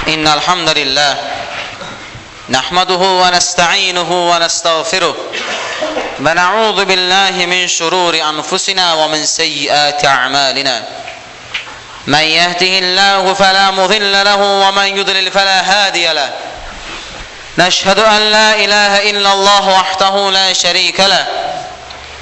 إن الحمد لله نحمده ونستعينه ونستغفره ونعوذ بالله من شرور أنفسنا ومن سيئات أعمالنا من يهده الله فلا مضل له ومن يضلل فلا هادي له نشهد أن لا إله إلا الله وحده لا شريك له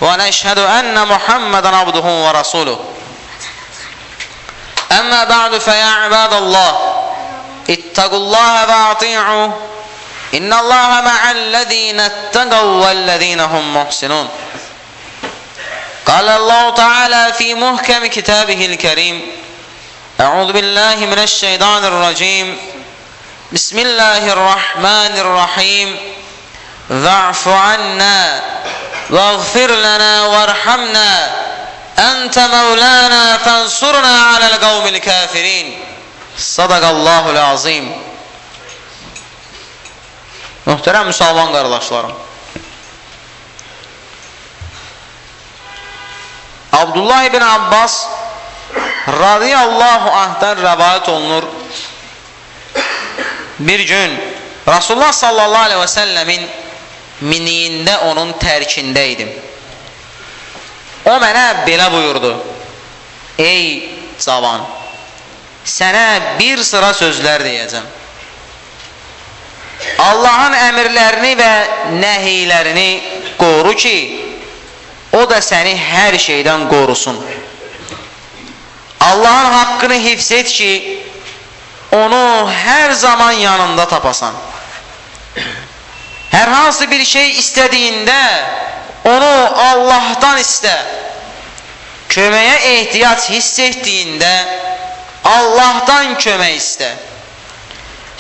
ونشهد أن محمدا عبده ورسوله أما بعد فيا عباد الله اتقوا الله وأطيعوا إن الله مع الذين اتقوا والذين هم محسنون. قال الله تعالى في محكم كتابه الكريم أعوذ بالله من الشيطان الرجيم بسم الله الرحمن الرحيم واعف عنا واغفر لنا وارحمنا أنت مولانا فانصرنا على القوم الكافرين. Sadaqallahul azim. Muhterem Müslüman kardeşlerim, Abdullah ibn Abbas radıyallahu anh'tan rivayet olunur. Bir gün Resulullah sallallahu aleyhi ve sellemin miniyinde onun tərkindəydim. O mənə belə buyurdu: ey cavan, sənə bir sıra sözlər deyəcəm. Allahın əmrlərini və nəhiylərini qoru ki, o da səni hər şeydən qorusun. Allahın haqqını hifz et ki, onu hər zaman yanında tapasan. Hər hansı bir şey istədiyində onu Allah'tan iste. Köməyə ehtiyac hiss etdiyində Allah'tan kömək iste.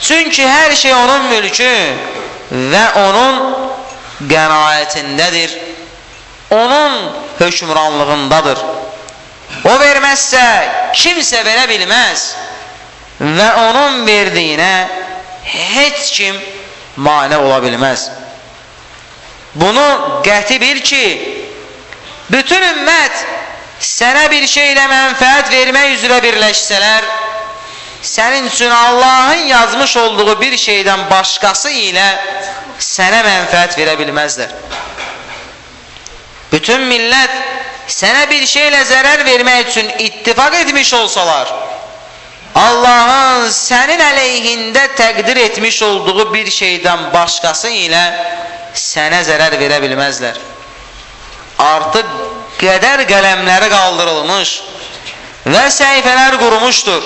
Çünki hər şey onun mülkü və onun qənaətindədir. Onun hökmranlığındadır. O verməzsə kimsə verə bilməz və onun verdiyinə heç kim mane ola bilməz. Bunu qəti bil ki, bütün ümmət sənə bir şeylə mənfəət vermək üzrə birləşsələr, sənin üçün Allahın yazmış olduğu bir şeydən başqası ilə sənə mənfəət verə bilməzlər. Bütün millət sənə bir şeylə zərər vermək üçün ittifaq etmiş olsalar, Allahın sənin əleyhində təqdir etmiş olduğu bir şeydən başqası ilə sənə zərər verə bilməzlər. Artıq qədər qələmləri qaldırılmış və səhifələr qurumuşdur.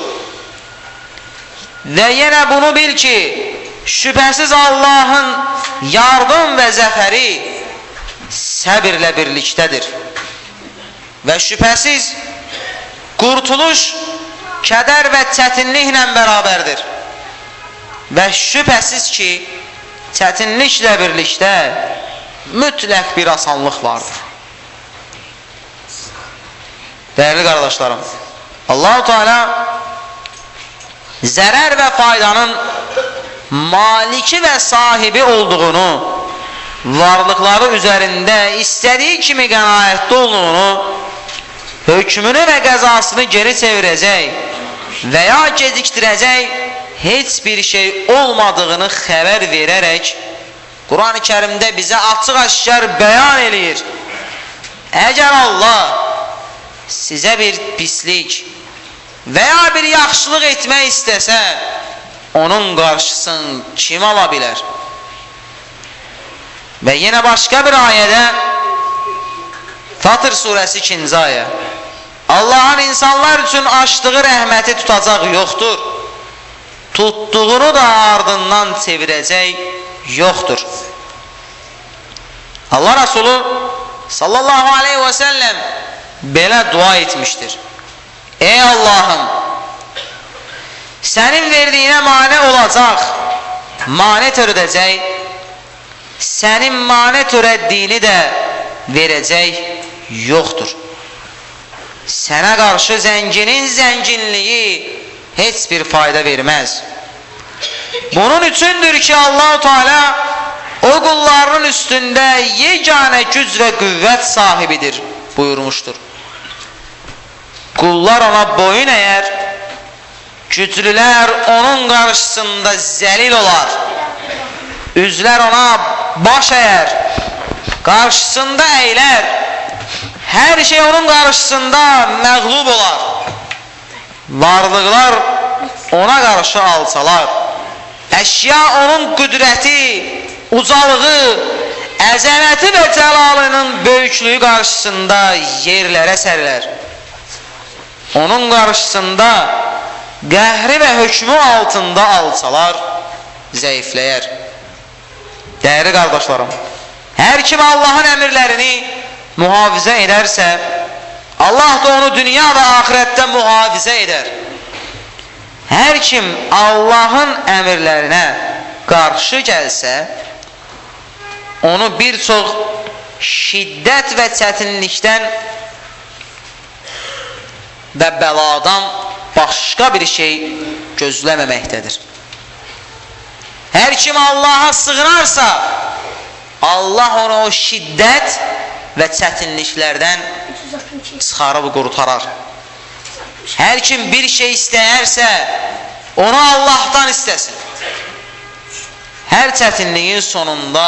Və yenə bunu bil ki, şübhəsiz Allahın yardım və zəfəri səbirlə birlikdədir. Və şübhəsiz qurtuluş kədər və çətinliklə bərabərdir. Və şübhəsiz ki, çətinliklə birlikdə mütləq bir asanlıq vardır. Dəyərli qardaşlarım, Allah-u Teala zərər və faydanın maliki və sahibi olduğunu, varlıqları üzərində istədiyi kimi qənaətli olduğunu, hökmünü və qəzasını geri çevirəcək və ya gecikdirəcək heç bir şey olmadığını xəbər verərək Quran-ı Kərimdə bizə açıq-aşkar bəyan eləyir. Əgər Allah sizə bir pislik və ya bir yaxşılıq etmək istəsə, onun qarşısını kim ala bilər? Və yenə başqa bir ayədə, Fatır surəsi 2-ci ayə, Allahın insanlar üçün açdığı rəhməti tutacaq yoxdur, tutduğunu da ardından çevirəcək yoxdur. Allah Resulü sallallahu aleyhi və səlləm belə dua etmişdir: ey Allahım, sənin verdiyinə mane olacaq, mane törədəcək, sənin mane törəddiyini də verəcək yoxdur. Sənə qarşı zənginin zənginliyi heç bir fayda verməz. Bunun üçündür ki, Allah-u Teala o qullarının üstündə yeganə güc və qüvvət sahibidir buyurmuşdur. Qullar ona boyun əyər, Güclülər onun qarşısında zəlil olar. Üzlər ona baş əyər. Qarşısında əylər. Hər şey onun qarşısında məğlub olar. Varlıqlar ona qarşı alçalar. Əşya onun qüdrəti, ucalığı, əzəməti və cəlalının böyüklüyü qarşısında yerlərə sərilər. Onun qarşısında qəhri və hökmü altında alçalar, zəifləyər. Dəyərli qardaşlarım, hər kim Allahın əmrlərini mühafizə edərsə, Allah da onu dünya və axirətdə mühafizə edər. Hər kim Allahın əmrlərinə qarşı gəlsə, onu bir çox şiddət və çətinlikdən və bəladan başqa bir şey gözləməməkdədir. Hər kim Allaha sığınarsa, Allah onu o şiddət və çətinliklərdən çıxarıb qurtarar. Hər kim bir şey istəyərsə, onu Allahdan istəsin. Hər çətinliyin sonunda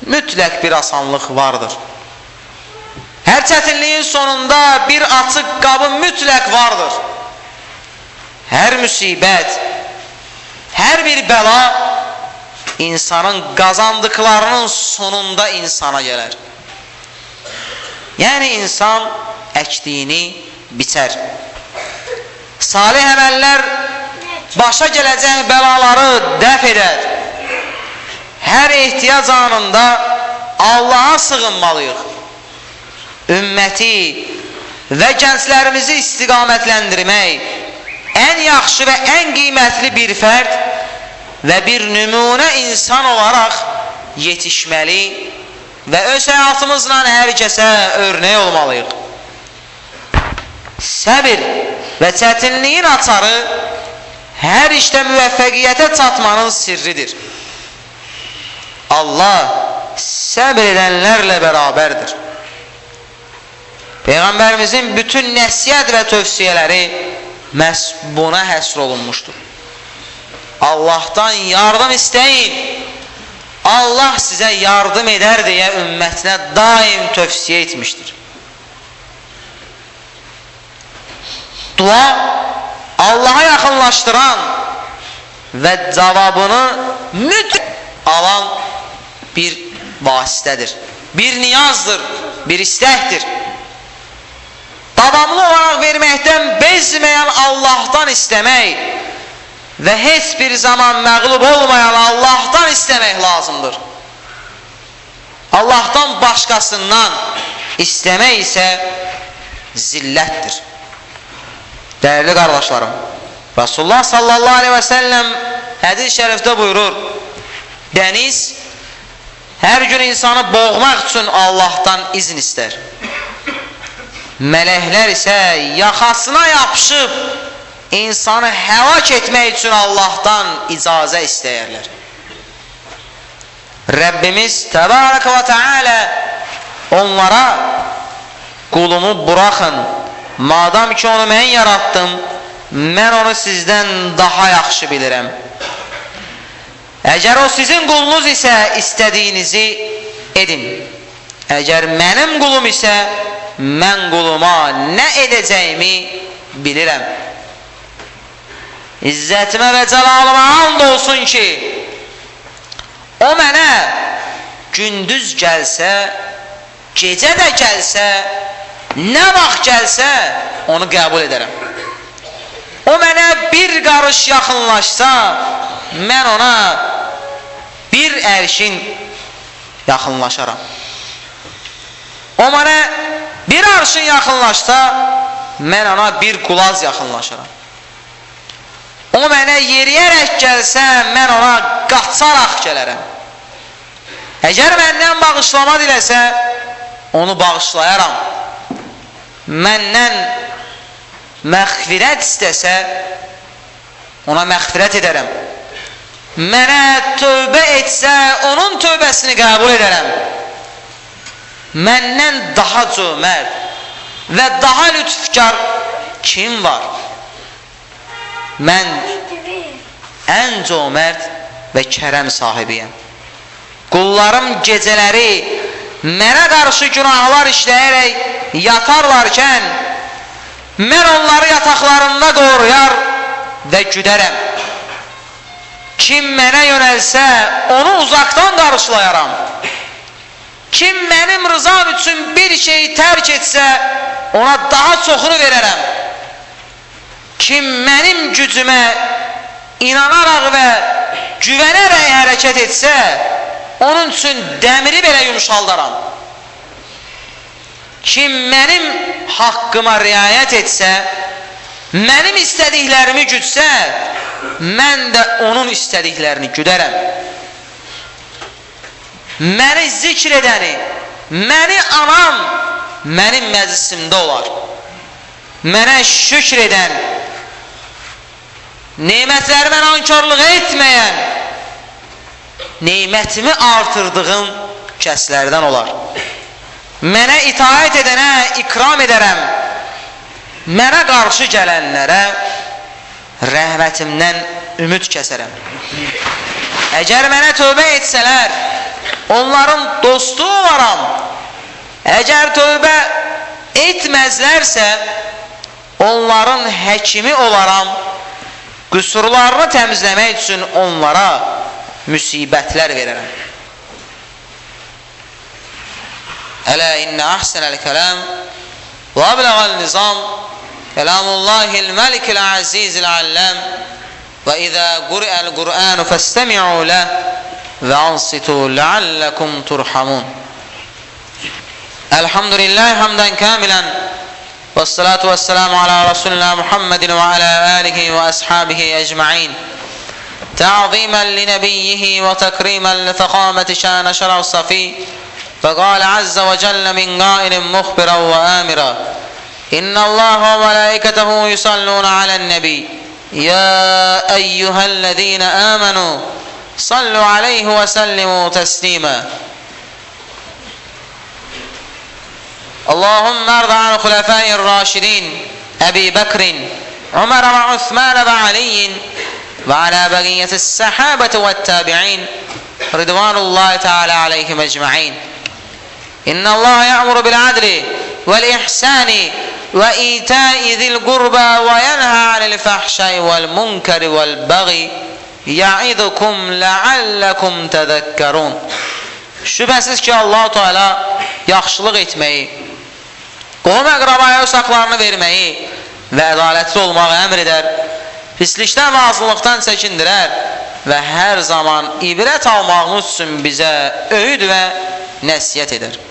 mütləq bir asanlıq vardır. Hər çətinliyin sonunda bir açıq qabı mütləq vardır. Hər müsibət, hər bir bəla insanın qazandıqlarının sonunda insana gələr. Yəni insan əkdiyini biçər. Salih əməllər başa gələcək bəlaları dəf edər. Hər ehtiyac anında Allaha sığınmalıyıq. Ümməti və gənclərimizi istiqamətləndirmək, ən yaxşı və ən qiymətli bir fərd və bir nümunə insan olaraq yetişməli və öz həyatımızla hər kəsə örnek olmalıyıq. Səbir və çətinliyin açarı hər işdə müvəffəqiyyətə çatmanın sirridir. Allah səbir edənlərlə bərabərdir. Peyğəmbərimizin bütün nəsihət və tövsiyələri məhz buna həsr olunmuşdur. Allahdan yardım istəyin, Allah sizə yardım edər deyə ümmətinə daim tövsiyə etmişdir. Dua Allaha yaxınlaşdıran və cavabını mütləq alan bir vasitədir, bir niyazdır, bir istəkdir. Davamlı olaraq verməkdən bezməyən Allahdan istəmək və heç bir zaman məğlub olmayan Allahdan istəmək lazımdır. Allahdan başqasından istəmək isə zillətdir. Dəyərli qardaşlarım, Rasulullah sallallahu aleyhi və səlləm hədis-i şərifdə buyurur, dəniz hər gün insanı boğmaq üçün Allahdan izin istər. Mələklər isə yaxasına yapışıb insanı həlak etmək üçün Allahdan icazə istəyərlər. Rəbbimiz Təbarək və Teala onlara qulumu buraxın, madam ki onu mən yaratdım, mən onu sizdən daha yaxşı bilirəm. Əgər o sizin qulunuz isə istədiyinizi edin. Əgər mənim qulum isə mən quluma nə edəcəyimi bilirəm. İzzətimə və cəlalıma and olsun ki, o mənə gündüz gəlsə, gecə də gəlsə, nə vaxt gəlsə, onu qəbul edərəm. O mənə bir qarış yaxınlaşsa, mən ona bir ərşin yaxınlaşaram. O mənə bir arşın yaxınlaşsa, mən ona bir qulaz yaxınlaşaram. O mənə yeriyərək gəlsə, mən ona qaçaraq gələrəm. Əgər məndən bağışlama diləsə, onu bağışlayaram. Məndən məğfirət istəsə, ona məğfirət edərəm. Mənə tövbə etsə, onun tövbəsini qəbul edərəm. Məndən daha cömərd və daha lütfkar kim var? mən ən cömert və kərəm sahibiyəm. Qullarım gecələri mənə qarşı günahlar işləyərək yatarlarkən mən onları yataqlarında qoruyar və güdərəm. Kim mənə yönəlsə onu uzaqdan qarşılayaram. Kim mənim rızam üçün bir şey tərk etsə ona daha çoxunu verərəm. Kim mənim gücümə inanaraq və güvənərək hərəkət etsə onun üçün dəmiri belə yumşaldaram. Kim mənim haqqıma riayət etsə, mənim istədiklərimi güdsə, mən də onun istədiklərini güdərəm. Məni zikr edəni, məni anan mənim məclisimdə olar. Mənə şükr edən, nemətlərimə nankörlük etməyən, nemətimi artırdığım kəslərdən olar. Mənə itaət edənə ikram edərəm, mənə qarşı gələnlərə rəhmətimdən ümid kəsərəm. Əgər mənə tövbə etsələr, onların dostu olaram. Əgər tövbə etməzlərsə, onların həkimi olaram. Qüsurlarını təmizləmək üçün onlara müsibətlər verərəm. Ələ innə əhsənəl kələm və əbləğəl nizam kələmullahil məlikil əzizil alləm və izə quri'əl Qur'anu fəstəmi'u ləh və ansitu ləalləkum turhamun. Elhamdülillah hamdən kamilən və salatu və selamu ala Rasulina Muhammedin və ala alihi və ashabihi ecma'in ta'zimən li nebiyyihi və takrimən li fəqameti şəne şərəv safi فقال عز وجل من قائل مخبرا وآمرا إن الله وملائكته يصلون على النبي يا أيها الذين آمنوا صلوا عليه وسلموا تسليما اللهم ارض عن الخلفاء الراشدين أبي بكر عمر وعثمان وعلي وعلى بقية الصحابة والتابعين رضوان الله تعالى عليهم أجمعين إن الله يأمر بالعدل والإحسان وإيتاء ذي القربى وينهى عن الفحشاء والمنكر والبغي يعظكم لعلكم تذكرون. Şübhəsiz ki Allah-u Teala yaxşılıq etməyi, qohum əqrabaya uşaqlarını verməyi və ədalətli olmağı əmr edər, pislikdən və azınlıqdan çəkindirər və hər zaman ibrət almağımız üçün bizə öyüd və nəsiyyət edər.